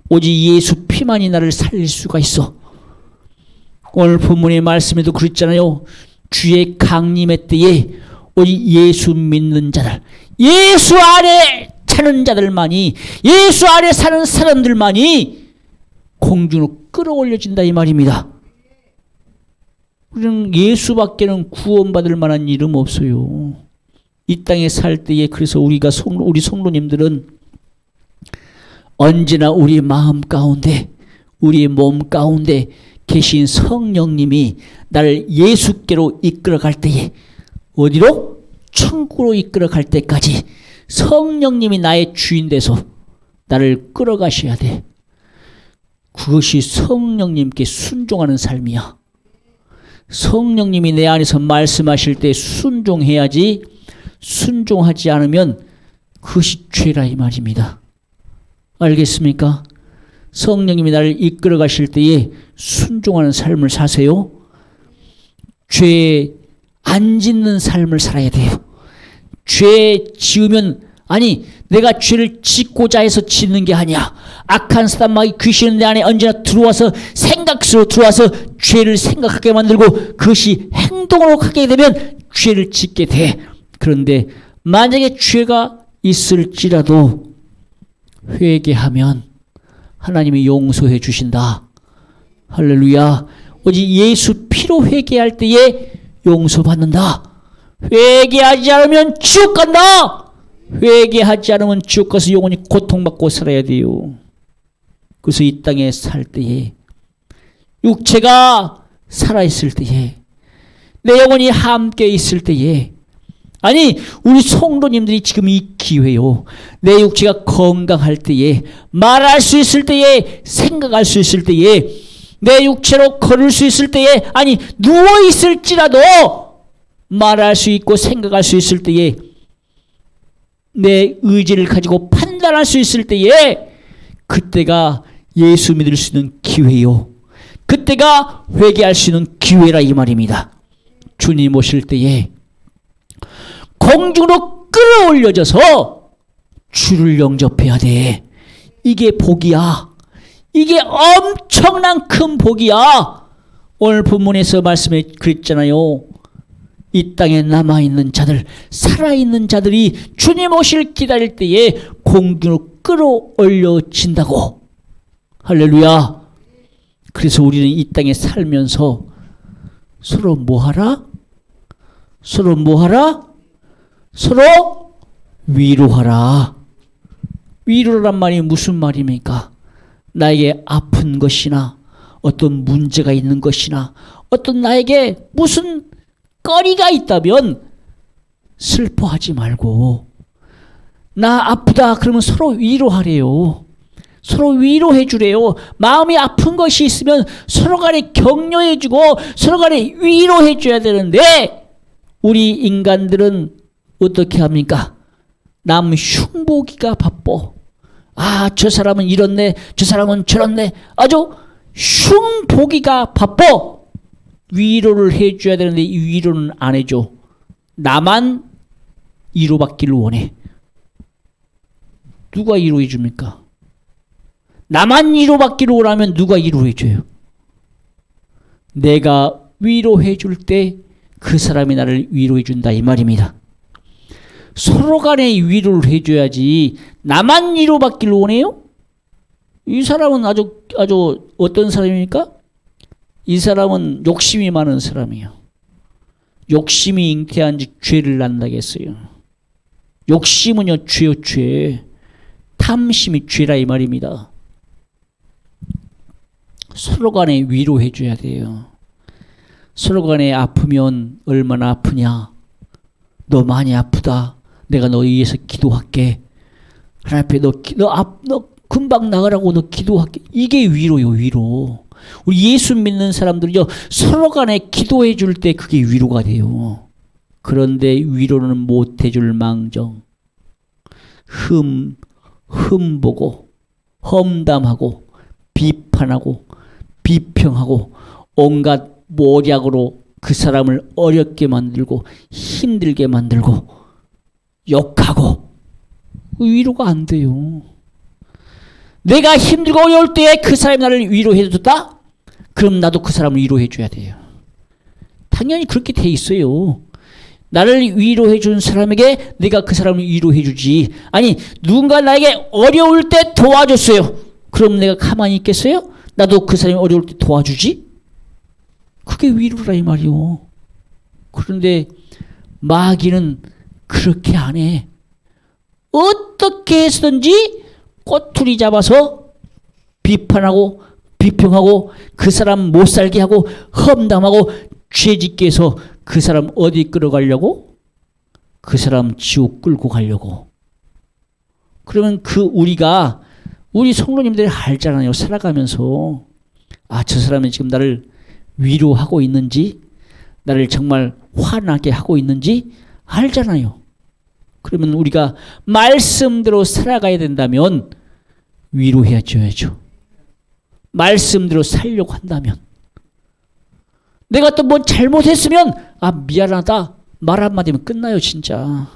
오직 예수 피만이 나를 살릴 수가 있어. 오늘 본문의 말씀에도 그랬잖아요. 주의 강림의 때에 오직 예수 믿는 자들, 예수 안에 사는 자들만이, 예수 안에 사는 사람들만이 공중으로 끌어올려진다 이 말입니다. 우리는 예수밖에는 구원받을 만한 이름 없어요. 이 땅에 살 때에. 그래서 우리 성도님들은 언제나 우리 마음 가운데, 우리 몸 가운데 계신 성령님이 나를 예수께로 이끌어갈 때에, 어디로? 천국으로 이끌어갈 때까지 성령님이 나의 주인 돼서 나를 끌어가셔야 돼. 그것이 성령님께 순종하는 삶이야. 성령님이 내 안에서 말씀하실 때 순종해야지, 순종하지 않으면 그것이 죄라 이 말입니다. 알겠습니까? 성령님이 나를 이끌어 가실 때에 순종하는 삶을 사세요. 죄 안 짓는 삶을 살아야 돼요. 죄 지으면, 아니 내가 죄를 짓고자 해서 짓는 게 아니야. 악한 사단 마귀 귀신은 내 안에 언제나 들어와서 생각 속으로 들어와서 죄를 생각하게 만들고 그것이 행동으로 하게 되면 죄를 짓게 돼. 그런데 만약에 죄가 있을지라도 회개하면 하나님이 용서해 주신다. 할렐루야. 오직 예수 피로 회개할 때에 용서받는다. 회개하지 않으면 지옥 간다. 회개하지 않으면 지옥 가서 영원히 고통받고 살아야 돼요. 그래서 이 땅에 살 때에, 육체가 살아있을 때에, 내 영혼이 함께 있을 때에, 아니 우리 성도님들이 지금 이 기회요. 내 육체가 건강할 때에, 말할 수 있을 때에, 생각할 수 있을 때에, 내 육체로 걸을 수 있을 때에, 아니 누워있을지라도 말할 수 있고 생각할 수 있을 때에, 내 의지를 가지고 판단할 수 있을 때에, 그때가 예수 믿을 수 있는 기회요. 그때가 회개할 수 있는 기회라 이 말입니다. 주님 오실 때에 공중으로 끌어올려져서 주를 영접해야 돼. 이게 복이야. 이게 엄청난 큰 복이야. 오늘 본문에서 말씀에 그랬잖아요. 이 땅에 남아있는 자들, 살아있는 자들이 주님 오실 기다릴 때에 공중으로 끌어올려진다고. 할렐루야. 그래서 우리는 이 땅에 살면서 서로 뭐하라? 서로 뭐하라? 서로 위로하라. 위로란 말이 무슨 말입니까? 나에게 아픈 것이나 어떤 문제가 있는 것이나 어떤 나에게 무슨 거리가 있다면 슬퍼하지 말고, 나 아프다 그러면 서로 위로하래요. 서로 위로해 주래요. 마음이 아픈 것이 있으면 서로 간에 격려해 주고 서로 간에 위로해 줘야 되는데, 우리 인간들은 어떻게 합니까? 남 흉보기가 바빠. 아, 저 사람은 이렇네, 저 사람은 저렇네. 아주 흉보기가 바빠. 위로를 해 줘야 되는데 이 위로는 안 해줘. 나만 위로받기를 원해. 누가 위로해 줍니까? 나만 위로받기를 원하면 누가 위로해 줘요? 내가 위로해 줄 때 그 사람이 나를 위로해 준다 이 말입니다. 서로 간에 위로를 해 줘야지 나만 위로받기를 원해요? 이 사람은 아주 어떤 사람입니까? 이 사람은 욕심이 많은 사람이에요. 욕심이 잉태한 지 죄를 낳는다겠어요. 욕심은요 죄요 죄. 탐심이 죄라 이 말입니다. 서로 간에 위로해 줘야 돼요. 서로 간에 아프면 얼마나 아프냐. 너 많이 아프다. 내가 너 위해서 기도할게. 하나님 앞에 너 금방 나가라고 너 기도할게. 이게 위로요, 위로. 우리 예수 믿는 사람들이요, 서로 간에 기도해 줄 때 그게 위로가 돼요. 그런데 위로는 못 해줄 망정. 흠보고, 험담하고, 비판하고, 비평하고, 온갖 모략으로 그 사람을 어렵게 만들고, 힘들게 만들고, 욕하고, 위로가 안 돼요. 내가 힘들고 어려울 때 그 사람이 나를 위로해 줬다? 그럼 나도 그 사람을 위로해 줘야 돼요. 당연히 그렇게 돼 있어요. 나를 위로해 준 사람에게 내가 그 사람을 위로해 주지. 아니, 누군가 나에게 어려울 때 도와줬어요. 그럼 내가 가만히 있겠어요? 나도 그 사람이 어려울 때 도와주지? 그게 위로라 이 말이요. 그런데 마귀는 그렇게 안 해. 어떻게 해서든지 꼬투리 잡아서 비판하고 비평하고 그 사람 못 살게 하고 험담하고 죄짓게 해서 그 사람 어디 끌어가려고? 그 사람 지옥 끌고 가려고. 그러면 우리 성도님들이 알잖아요. 살아가면서 저 사람이 지금 나를 위로하고 있는지, 나를 정말 화나게 하고 있는지 알잖아요. 그러면 우리가 말씀대로 살아가야 된다면 위로해 줘야죠. 말씀대로 살려고 한다면. 내가 또 뭐 잘못했으면 미안하다 말 한마디면 끝나요 진짜.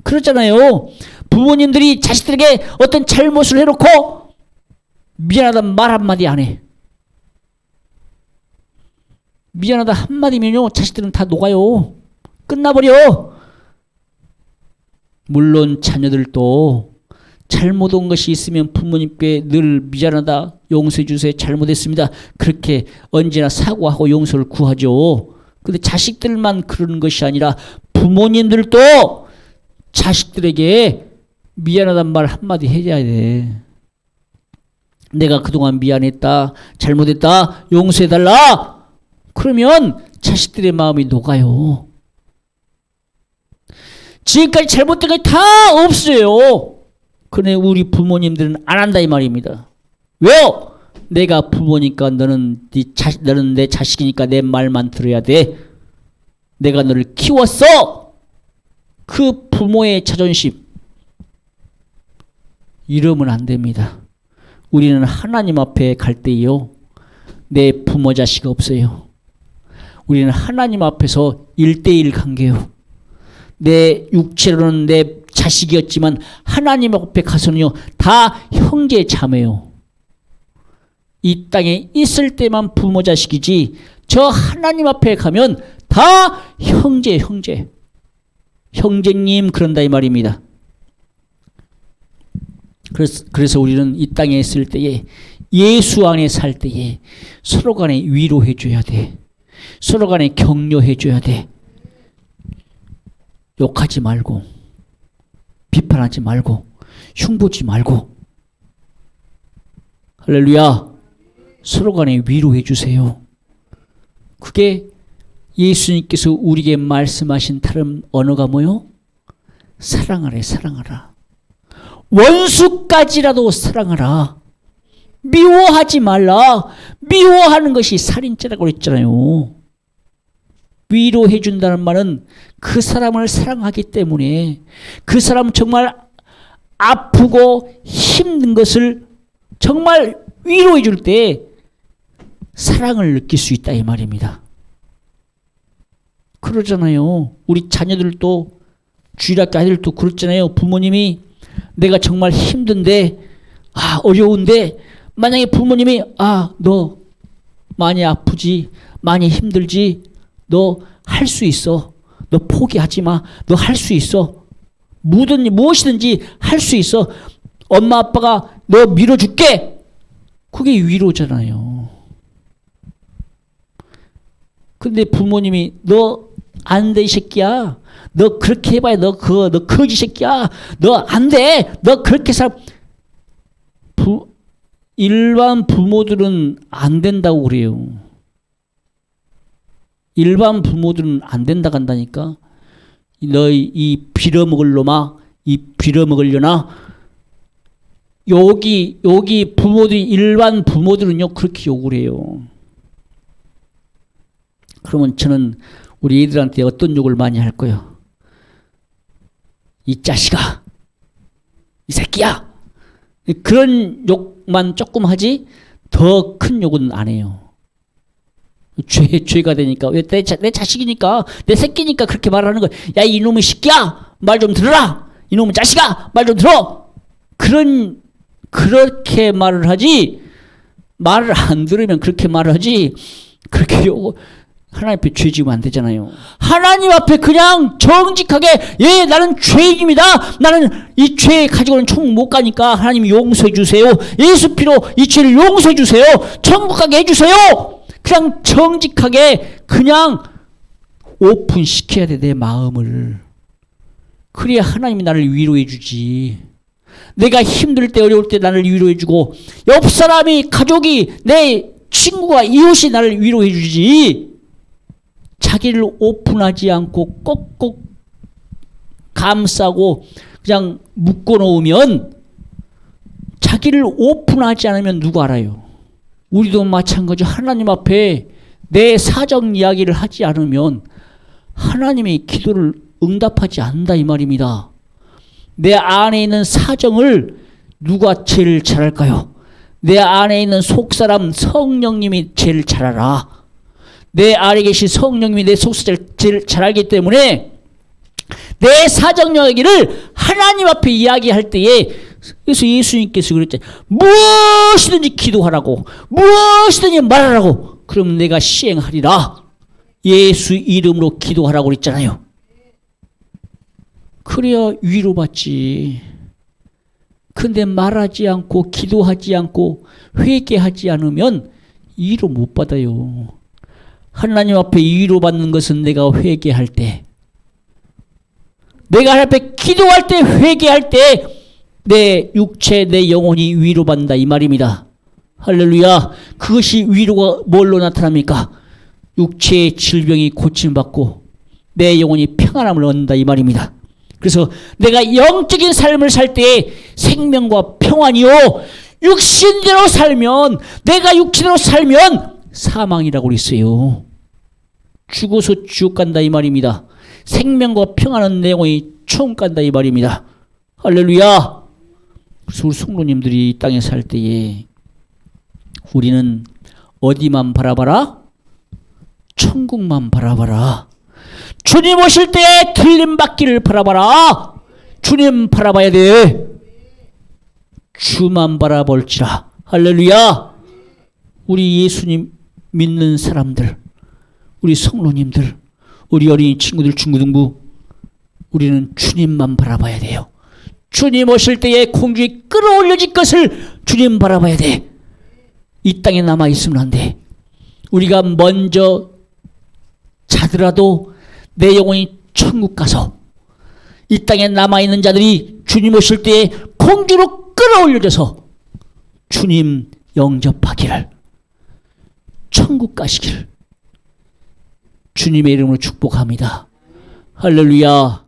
그렇잖아요. 부모님들이 자식들에게 어떤 잘못을 해놓고 미안하다 말 한마디 안 해. 미안하다 한마디면요 자식들은 다 녹아요. 끝나버려. 물론 자녀들도 잘못한 것이 있으면 부모님께 늘 미안하다, 용서해 주세요, 잘못했습니다, 그렇게 언제나 사과하고 용서를 구하죠. 근데 자식들만 그러는 것이 아니라 부모님들도 자식들에게 미안하단 말 한마디 해줘야 돼. 내가 그동안 미안했다, 잘못했다, 용서해달라. 그러면 자식들의 마음이 녹아요. 지금까지 잘못된 게 다 없어요. 그런데 우리 부모님들은 안 한다 이 말입니다. 왜요? 내가 부모니까 너는 내 자식이니까 내 말만 들어야 돼. 내가 너를 키웠어. 그 부모의 자존심 이러면 안 됩니다. 우리는 하나님 앞에 갈 때요, 내 부모 자식 없어요. 우리는 하나님 앞에서 1대1 관계요. 내 육체로는 내 자식이었지만 하나님 앞에 가서는요 다 형제 자매요. 이 땅에 있을 때만 부모 자식이지 저 하나님 앞에 가면 다 형제님 그런다 이 말입니다. 그래서 우리는 이 땅에 있을 때에 예수 안에 살 때에 서로 간에 위로해 줘야 돼. 서로 간에 격려해 줘야 돼. 욕하지 말고, 비판하지 말고, 흉보지 말고. 할렐루야. 서로 간에 위로해 주세요. 그게 예수님께서 우리에게 말씀하신 다른 언어가 뭐요? 사랑하래, 사랑하라. 원수까지라도 사랑하라. 미워하지 말라. 미워하는 것이 살인죄라고 그랬잖아요. 위로해 준다는 말은 그 사람을 사랑하기 때문에 그 사람 정말 아프고 힘든 것을 정말 위로해 줄 때 사랑을 느낄 수 있다 이 말입니다. 그러잖아요. 우리 자녀들도 주일학교 아이들도 그렇잖아요. 부모님이 내가 정말 힘든데 어려운데 만약에 부모님이 너 많이 아프지 많이 힘들지 너 할 수 있어. 너 포기하지 마. 너 할 수 있어. 무엇이든지 할 수 있어. 엄마 아빠가 너 밀어줄게. 그게 위로잖아요. 근데 부모님이 너 안 돼 이 새끼야. 너 그렇게 해봐야 너 거지 새끼야. 너 안 돼. 너 그렇게 일반 부모들은 안 된다고 그래요. 일반 부모들은 안 된다고 한다니까. 너희 이 빌어먹을 놈아, 이 빌어먹으려나. 여기 부모들이 일반 부모들은요 그렇게 욕을 해요. 그러면 저는 우리 애들한테 어떤 욕을 많이 할 거예요? 이 자식아, 이 새끼야. 그런 욕만 조금 하지 더 큰 욕은 안 해요. 죄가 되니까. 왜 내 자식이니까 내 새끼니까 그렇게 말하는 거야. 야 이놈의 새끼야 말 좀 들어라. 이놈의 자식아 말 좀 들어. 그렇게 말을 하지. 말을 안 들으면 그렇게 말을 하지. 그렇게 하나님 앞에 죄 지으면 안 되잖아요. 하나님 앞에 그냥 정직하게 나는 죄인입니다. 나는 이 죄 가지고는 총 못 가니까 하나님 용서해 주세요. 예수 피로 이 죄를 용서해 주세요. 천국 가게 해주세요. 그냥 정직하게 그냥 오픈시켜야 돼 내 마음을. 그래야 하나님이 나를 위로해 주지. 내가 힘들 때 어려울 때 나를 위로해 주고 옆 사람이 가족이 내 친구가 이웃이 나를 위로해 주지. 자기를 오픈하지 않고 꼭꼭 감싸고 그냥 묶어놓으면 자기를 오픈하지 않으면 누가 알아요? 우리도 마찬가지. 하나님 앞에 내 사정 이야기를 하지 않으면 하나님의 기도를 응답하지 않는다 이 말입니다. 내 안에 있는 사정을 누가 제일 잘 알까요? 내 안에 있는 속사람 성령님이 제일 잘 알아. 내 안에 계신 성령님이 내 속사람을 제일 잘 알기 때문에 내 사정 이야기를 하나님 앞에 이야기할 때에, 그래서 예수님께서 그랬잖아요. 무엇이든지 기도하라고, 무엇이든지 말하라고. 그럼 내가 시행하리라. 예수 이름으로 기도하라고 그랬잖아요. 그래야 위로받지. 근데 말하지 않고 기도하지 않고 회개하지 않으면 위로 못 받아요. 하나님 앞에 위로받는 것은 내가 회개할 때, 내가 하나님 앞에 기도할 때, 회개할 때 내 육체, 내 영혼이 위로받는다 이 말입니다. 할렐루야. 그것이 위로가 뭘로 나타납니까? 육체의 질병이 고침받고 내 영혼이 평안함을 얻는다 이 말입니다. 그래서 내가 영적인 삶을 살 때 생명과 평안이요, 육신대로 살면, 내가 육신대로 살면 사망이라고 그랬어요. 죽어서 지옥 간다 이 말입니다. 생명과 평안한 내 영혼이 천국 간다 이 말입니다. 할렐루야. 그래서 우리 성도님들이 이 땅에 살 때에 우리는 어디만 바라봐라? 천국만 바라봐라. 주님 오실 때에 틀림받기를 바라봐라. 주님 바라봐야 돼. 주만 바라볼지라. 할렐루야. 우리 예수님 믿는 사람들, 우리 성도님들, 우리 어린이 친구들, 중고등부, 우리는 주님만 바라봐야 돼요. 주님 오실 때에 공중에 끌어올려질 것을 주님 바라봐야 돼. 이 땅에 남아있으면 안 돼. 우리가 먼저 자더라도 내 영혼이 천국 가서 이 땅에 남아있는 자들이 주님 오실 때에 공주로 끌어올려져서 주님 영접하기를, 천국 가시기를 주님의 이름으로 축복합니다. 할렐루야.